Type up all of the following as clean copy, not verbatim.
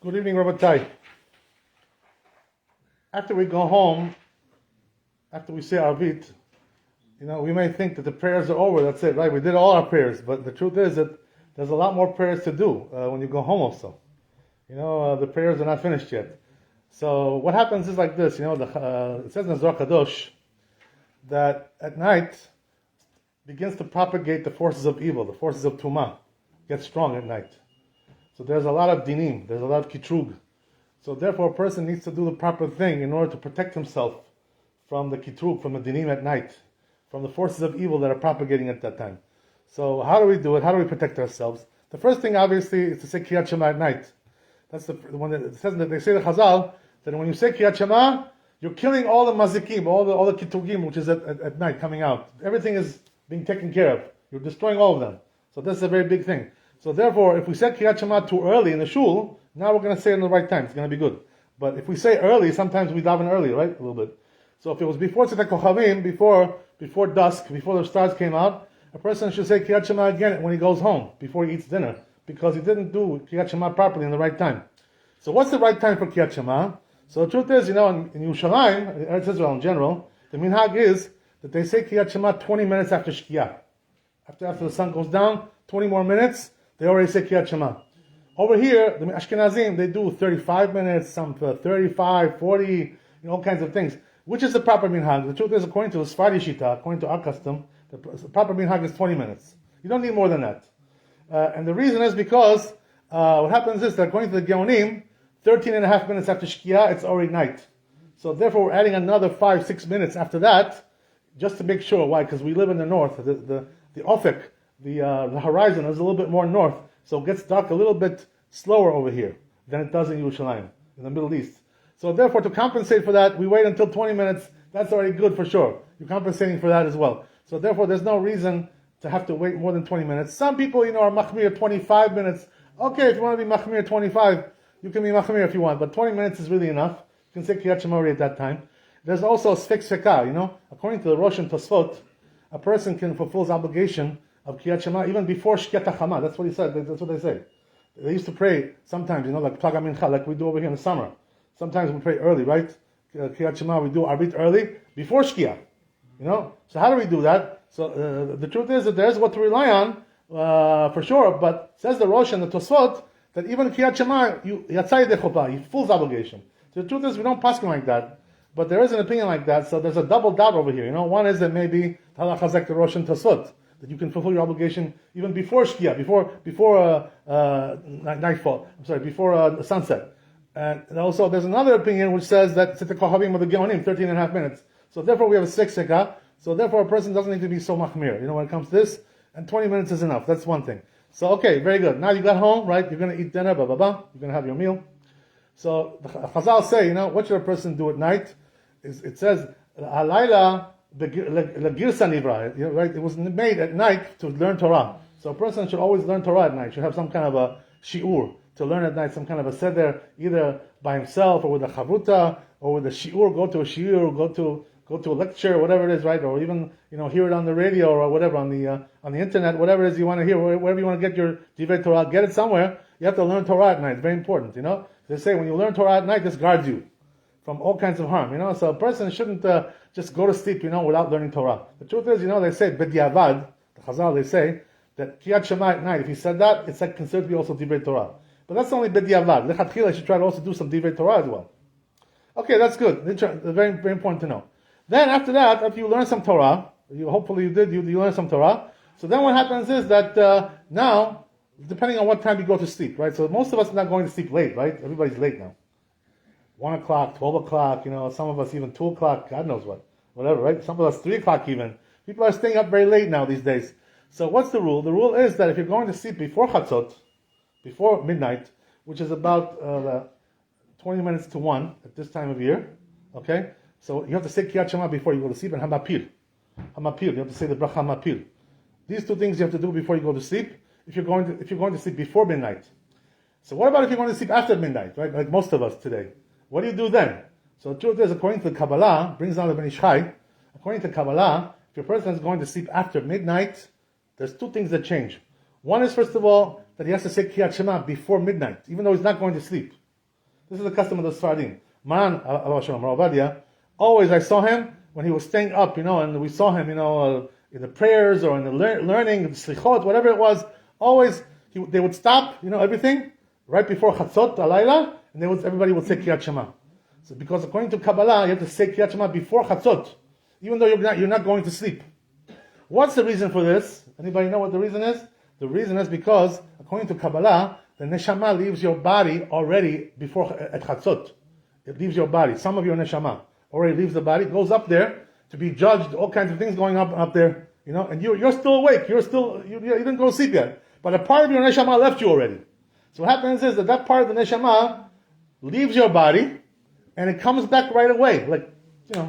Good evening, Rabbi. After we go home, after we say Arvit, we may think that the prayers are over. That's it, right? We did all our prayers, but the truth is that there's a lot more prayers to do when you go home also. The prayers are not finished yet. So what happens is like this, it says in the Zohar Kadosh that at night begins to propagate the forces of evil, the forces of Tumah, get strong at night. So there's a lot of dinim, there's a lot of kitrug. So therefore a person needs to do the proper thing in order to protect himself from the kitrug, from the dinim at night, from the forces of evil that are propagating at that time. So how do we do it? How do we protect ourselves? The first thing obviously is to say Kriyat Shema at night. That's the one that it says that they say the Chazal that when you say Kriyat Shema, you're killing all the mazikim, all the kitrugim which is at night coming out. Everything is being taken care of. You're destroying all of them. So that's a very big thing. So therefore, if we said Kriyat Shema too early in the shul, now we're going to say it in the right time. It's going to be good. But if we say early, sometimes we daven early, right? A little bit. So if it was before Tzedek Kochavim, before dusk, before the stars came out, a person should say Kriyat Shema again when he goes home, before he eats dinner, because he didn't do Kriyat Shema properly in the right time. So what's the right time for Kriyat Shema? So the truth is, in Yerushalayim, in Eretz Israel in general, the minhag is that they say Kriyat Shema 20 minutes after Shkiyah. After the sun goes down, 20 more minutes, they already say Kriyat Shema. Over here, the Ashkenazim, they do 35 minutes, some 35, 40, all kinds of things. Which is the proper minhag? The truth is, according to the Sfari Shita, according to our custom, the proper minhag is 20 minutes. You don't need more than that. And the reason is because what happens is that according to the Geonim, 13 and a half minutes after Shkiyah, it's already night. So therefore, we're adding another 5-6 minutes after that, just to make sure. Why? Because we live in the north. The Ofek, the horizon is a little bit more north, so it gets dark a little bit slower over here than it does in Yerushalayim, in the Middle East. So therefore, to compensate for that, we wait until 20 minutes. That's already good for sure. You're compensating for that as well. So therefore, there's no reason to have to wait more than 20 minutes. Some people, are machmir 25 minutes. Okay, if you want to be machmir 25, you can be machmir if you want, but 20 minutes is really enough. You can say Kriyat Shema at that time. There's also sfek sveka, according to the Rosh and Tosfot, a person can fulfill his obligation of Kriyat Shema even before Shkiyat HaChama. That's what he said. That's what they say. They used to pray sometimes, like Plag HaMincha, like we do over here in the summer. Sometimes we pray early, right? Kriyat Shema, we do Arvit early before Shkiyah. So how do we do that? So the truth is that there's what to rely on for sure. But says the Rosh and the Tosfot that even Kriyat Shema, Yatzai Dechopa, he fulfills obligation. So the truth is we don't pass him like that. But there is an opinion like that. So there's a double doubt over here. One is that maybe Halach Hazek the Rosh and Tosfot, that you can fulfill your obligation even before Shkiyah, before nightfall. Before sunset. And also, there's another opinion which says that Tzedek Kochavim of the Geonim, 13 and a half minutes. So therefore, we have a 6 sekah. So therefore, a person doesn't need to be so machmir. When it comes to this, and 20 minutes is enough. That's one thing. So okay, very good. Now you got home, right? You're going to eat dinner, You're going to have your meal. So the Chazal say, what should a person do at night? It says, Halayla legirsa nivra. Right? It was made at night to learn Torah. So a person should always learn Torah at night. Should have some kind of a shi'ur to learn at night, some kind of a seder, either by himself or with a chavruta or with a shi'ur. Go to a shi'ur, go to a lecture, whatever it is, right? Or even hear it on the radio or whatever on the internet, whatever it is you want to hear, wherever you want to get your divrei Torah, get it somewhere. You have to learn Torah at night. It's very important. They say when you learn Torah at night, this guards you from all kinds of harm. So a person shouldn't just go to sleep, without learning Torah. The truth is, they say b'diavad, the Chazal, they say that Kriyat Shema at night. If he said that, it's considered to be also divrei Torah. But that's only b'diavad. Lechatchila, you should try to also do some divrei Torah as well. Okay, that's good. Very, very important to know. Then after that, after you learn some Torah, hopefully you learn some Torah. So then what happens is that now, depending on what time you go to sleep, right? So most of us are not going to sleep late, right? Everybody's late now. 1 o'clock, 12 o'clock, some of us even 2 o'clock, God knows what. Whatever, right? Some of us 3 o'clock even. People are staying up very late now these days. So what's the rule? The rule is that if you're going to sleep before Chatzot, before midnight, which is about 20 minutes to 1 at this time of year, okay? So you have to say Kriyat Shema before you go to sleep, and Hamapir. You have to say the bracha Hamapir. These 2 things you have to do before you go to sleep, if you're going to sleep before midnight. So what about if you're going to sleep after midnight, right? Like most of us today. What do you do then? So the truth is, according to the Kabbalah, brings down the Ben Ish Chai, according to Kabbalah, if your person is going to sleep after midnight, there's 2 things that change. One is, first of all, that he has to say Kriyat Shema before midnight, even though he's not going to sleep. This is the custom of the Sfaradim. Maran, Rabbi, always I saw him when he was staying up, and we saw him, in the prayers or in the learning, the slichot, whatever it was. Always they would stop, everything right before Chatzot Alayla, and everybody would say Kriyat Shema. So because according to Kabbalah, you have to say Kriyat Shema before Chatzot, even though you're not going to sleep. What's the reason for this? Anybody know what the reason is? The reason is because according to Kabbalah, the neshama leaves your body already at Chatzot. It leaves your body. Some of your neshama already leaves the body, goes up there to be judged. All kinds of things going up there, and you're still awake. You didn't go to sleep yet, but a part of your neshama left you already. So what happens is that part of the neshama leaves your body, and it comes back right away, like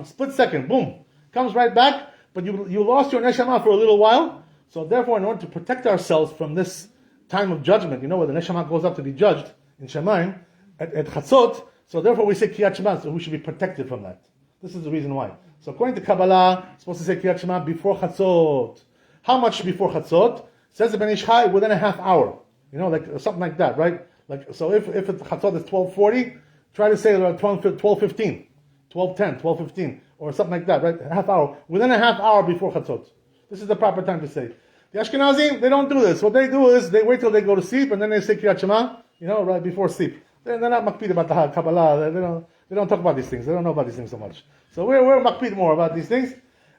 split second, boom, comes right back. But you lost your neshama for a little while. So therefore, in order to protect ourselves from this time of judgment, where the neshama goes up to be judged in Shemaim at Chatzot. So therefore, we say Kriyat Shema, so we should be protected from that. This is the reason why. So according to Kabbalah, you're supposed to say Kriyat Shema before Chatzot. How much before Chatzot? Says the Ben Ish Chai, within a half hour. Like something like that, right? Like so, if Chatzot is 12:40, try to say around 12:15, 12:10, 12:15, or something like that, right? A half hour, within a half hour before Chatzot. This is the proper time to say. The Ashkenazim, they don't do this. What they do is they wait till they go to sleep and then they say Kriyat Shema, right before sleep. They're not makpid about the Kabbalah. They don't talk about these things. They don't know about these things so much. So we're makpid more about these things.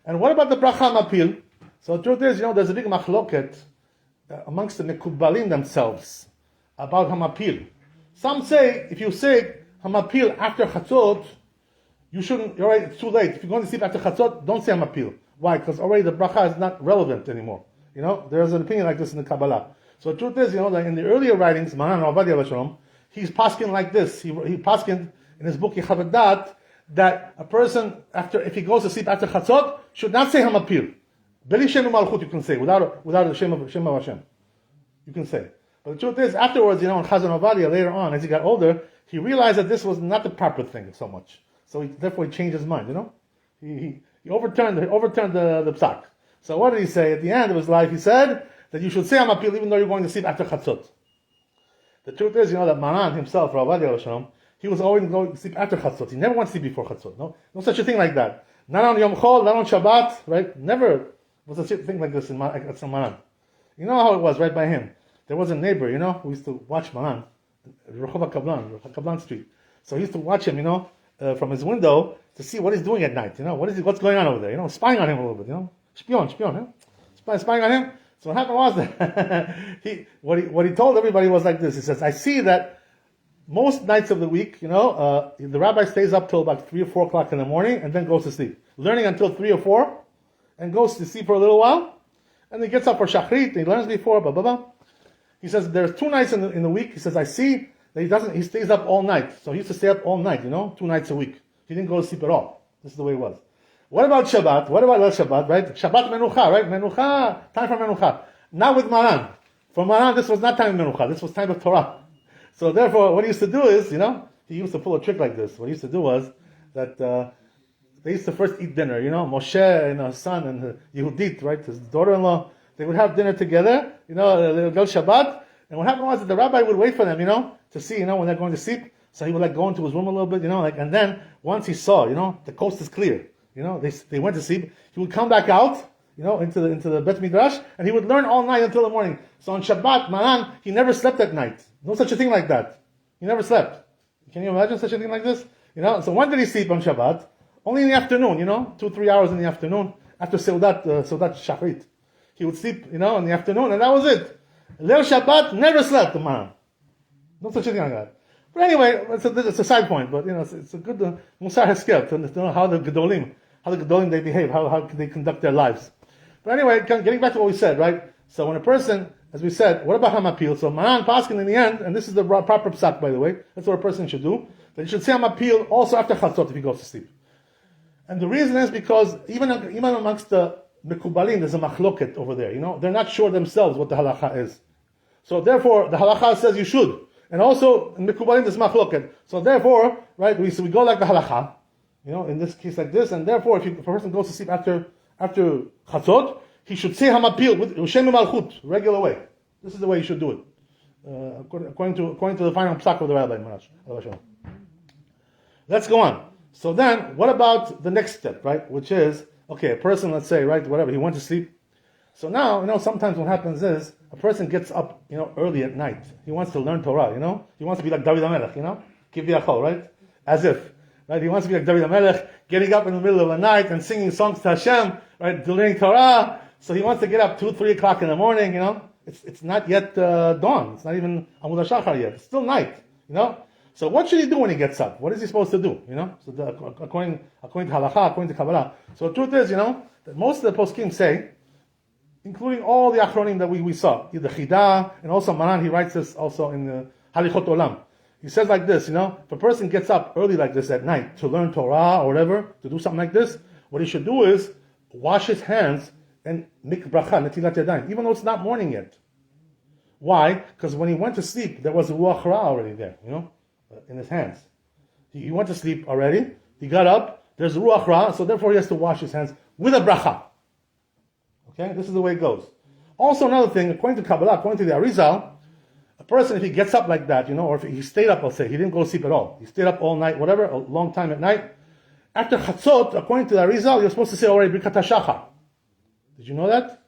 And what about the bracha mapil? So the truth is, there's a big machloket amongst the mekubalim themselves about hamapil. Some say if you say hamapil after chatzot, you shouldn't. Alright, it's too late. If you're going to sleep after chatzot, don't say hamapil. Why? Because already the bracha is not relevant anymore. There's an opinion like this in the Kabbalah. So the truth is, that in the earlier writings, Maran Rabbi, he's paskin like this. He paskin in his book Yechav Dat that a person if he goes to sleep after chatzot should not say hamapil. Beli Shem Malchut you can say without the Shem of Hashem. You can say. But the truth is, afterwards, in Chazon Ovadia later on, as he got older, he realized that this was not the proper thing so much. So therefore he changed his mind. He overturned the psak. So what did he say at the end of his life? He said that you should say hamapil even though you're going to sleep after chatzot. The truth is, that Maran himself, Rabbi, he was always going to sleep after chatzot. He never wants to sleep before chatzot. No such a thing like that. Not on Yom Chol, not on Shabbat, right? Never was such a thing like this in Maran. You know how it was right by him. There was a neighbor, who used to watch Maran, Rehov Kablan Street. So he used to watch him, from his window to see what he's doing at night. What's going on over there? Spying on him a little bit. Spion, spying on him. So what happened was that what he told everybody was like this. He says, I see that most nights of the week, the rabbi stays up till about 3 or 4 o'clock in the morning and then goes to sleep. Learning until 3 or 4 and goes to sleep for a little while. And he gets up for Shachrit and he learns before, blah, blah, blah. He says, there's 2 nights in the week. He says, I see that he stays up all night. So he used to stay up all night, 2 nights a week. He didn't go to sleep at all. This is the way it was. What about Shabbat? What about Shabbat, right? Shabbat menucha, right? Menucha, time for menucha. Not with Maran. For Maran, this was not time of menucha. This was time of Torah. So therefore, what he used to do is, he used to pull a trick like this. What he used to do was that they used to first eat dinner. Moshe and his son and Yehudit, right, his daughter-in-law, they would have dinner together. They would go Shabbat. And what happened was that the rabbi would wait for them, to see, when they're going to sleep. So he would go into his room a little bit, and then once he saw, the coast is clear. They went to sleep. He would come back out, into the Bet Midrash, and he would learn all night until the morning. So on Shabbat, Maran, he never slept at night. No such a thing like that. He never slept. Can you imagine such a thing like this? So when did he sleep on Shabbat? Only in the afternoon, 2-3 hours in the afternoon after Seudat Shachrit. He would sleep, in the afternoon, and that was it. Leil Shabbat never slept, Maran. No such a thing like that. But anyway, it's a side point, but it's a good Musar Heskel to know how the Gedolim they behave, how they conduct their lives. But anyway, getting back to what we said, right? So when a person, as we said, what about Hamapil? So Maran Paskin in the end, and this is the proper psak, by the way, that's what a person should do, that he should say Hamapil also after Chatzot if he goes to sleep. And the reason is because even amongst the Mekubalim, there's a machloket over there, they're not sure themselves what the halacha is. So therefore, the halacha says you should. And also, in Mekubalim, there's machloket. So therefore, right, we go like the halacha, in this case like this, and therefore, if a person goes to sleep after Chatzot, he should say Hamapil with Shem Malchut, regular way. This is the way you should do it, according to the final psak of the rabbi. Let's go on. So then, what about the next step, right? Which is, okay, a person, let's say, right, whatever, he went to sleep. So now, sometimes what happens is, a person gets up, early at night. He wants to learn Torah, He wants to be like David HaMelech, Kivyachol, right? As if, right? He wants to be like David HaMelech, getting up in the middle of the night and singing songs to Hashem, right? Learning Torah. So he wants to get up 2, 3 o'clock in the morning, It's not yet dawn. It's not even Amud HaShachar yet. It's still night, So what should he do when he gets up? What is he supposed to do? So according to Halakha, according to Kabbalah. So the truth is, that most of the poskim say, including all the achronim that we saw, the Chida, and also Maran, he writes this also in the Halichot Olam. He says like this, if a person gets up early like this at night to learn Torah or whatever, to do something like this, what he should do is wash his hands and make bracha, netilat yadayim, even though it's not morning yet. Why? Because when he went to sleep, there was a ruach ra already there, in his hands. He went to sleep already, he got up, there's ruach ra, so therefore he has to wash his hands with a bracha. Okay, this is the way it goes. Also another thing, according to Kabbalah, according to the Arizal, a person, if he gets up like that, or if he stayed up, I'll say, he didn't go to sleep at all, he stayed up all night, whatever, a long time at night, after Chatzot, according to the Arizal, you're supposed to say already Birkat HaShachar. Did you know that?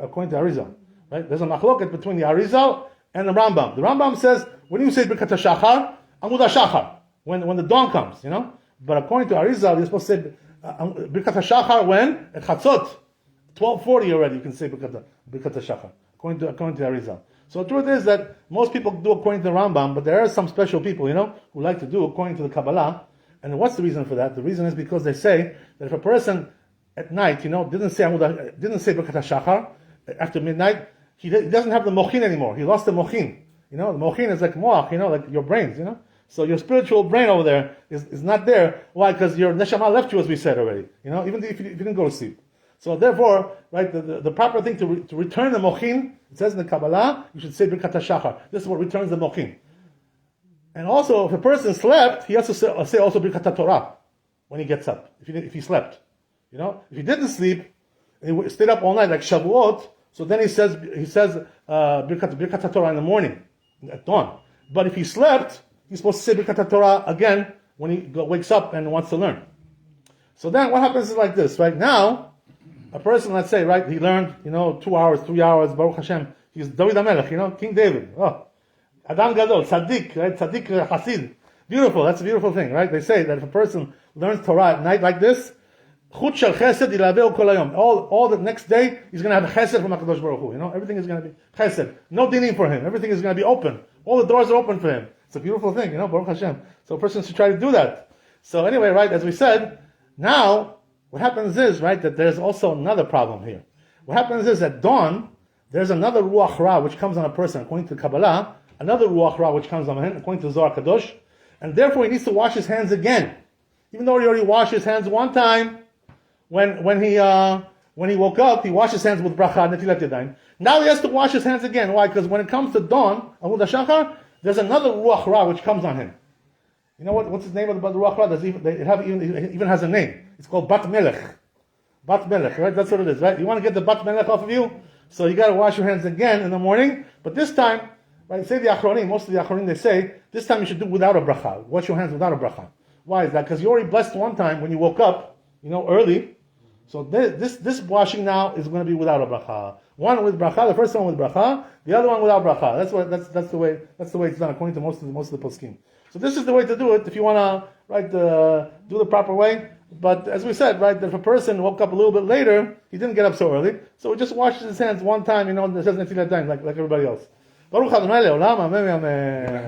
According to the Arizal. Right? There's a machloket between the Arizal and the Rambam. The Rambam says, when you say Birkat HaShachar, Amud HaShachar, when the dawn comes, But according to Arizal, you're supposed to say Birkat HaShachar when? At Chatzot. 12:40 already, you can say Birkat HaShachar, according to Arizal. So the truth is that most people do according to the Rambam, but there are some special people, who like to do according to the Kabbalah. And what's the reason for that? The reason is because they say that if a person at night, didn't say Birkat HaShachar after midnight, he doesn't have the mochin anymore. He lost the mochin. The mochin is like moach, like your brains, So your spiritual brain over there is not there. Why? Because your neshama left you, as we said already. Even if you didn't go to sleep. So therefore, right, the proper thing to return the mochin, it says in the Kabbalah, you should say Birkat HaShachar. This is what returns the mochin. And also, if a person slept, he has to say also Birkat HaTorah when he gets up. If he slept, if he didn't sleep, and he stayed up all night like Shavuot, so then he says Birkat HaTorah in the morning at dawn. But if he slept, he's supposed to say Birkat HaTorah again when he wakes up and wants to learn. So then what happens is like this, right? Now, a person, let's say, right, he learned, 2 hours, 3 hours, Baruch Hashem, he's David HaMelech, King David. Oh, Adam Gadol, Tzaddik, right? Tzaddik Hasid. Beautiful, that's a beautiful thing, right? They say that if a person learns Torah at night like this, Chut shel chesed yilaveu kol hayom. All the next day, he's going to have chesed from HaKadosh Baruch Hu, Everything is going to be chesed. No dinim for him. Everything is going to be open. All the doors are open for him. It's a beautiful thing, Baruch Hashem. So a person should try to do that. So anyway, right, as we said, now, what happens is, right, that there's also another problem here. What happens is at dawn, there's another ruach ra which comes on a person, according to Kabbalah, another ruach ra which comes on him, according to Zohar Kadosh, and therefore he needs to wash his hands again. Even though he already washed his hands one time, when he woke up, he washed his hands with bracha, netilat yadayim. Now he has to wash his hands again. Why? Because when it comes to dawn, Amud HaShachar, there's another ruach ra which comes on him. You know what's his name of the ruach ra? It even has a name. It's called Bat Melech. Bat Melech, right? That's what it is, right? You want to get the Bat Melech off of you? So you got to wash your hands again in the morning. But this time, right, say the Achronim, most of the Achronim, they say, this time you should do without a bracha. Wash your hands without a bracha. Why is that? Because you already blessed one time when you woke up, early. So this washing now is going to be without a bracha. One with bracha, the first one with bracha, the other one without bracha. That's the way it's done according to most of the poskim. So this is the way to do it if you want to, right, do the proper way. But as we said, right, if a person woke up a little bit later, he didn't get up so early, so he just washes his hands one time, and it says netilat yadayim like everybody else. Baruch Adonai le'olam, amen, amen.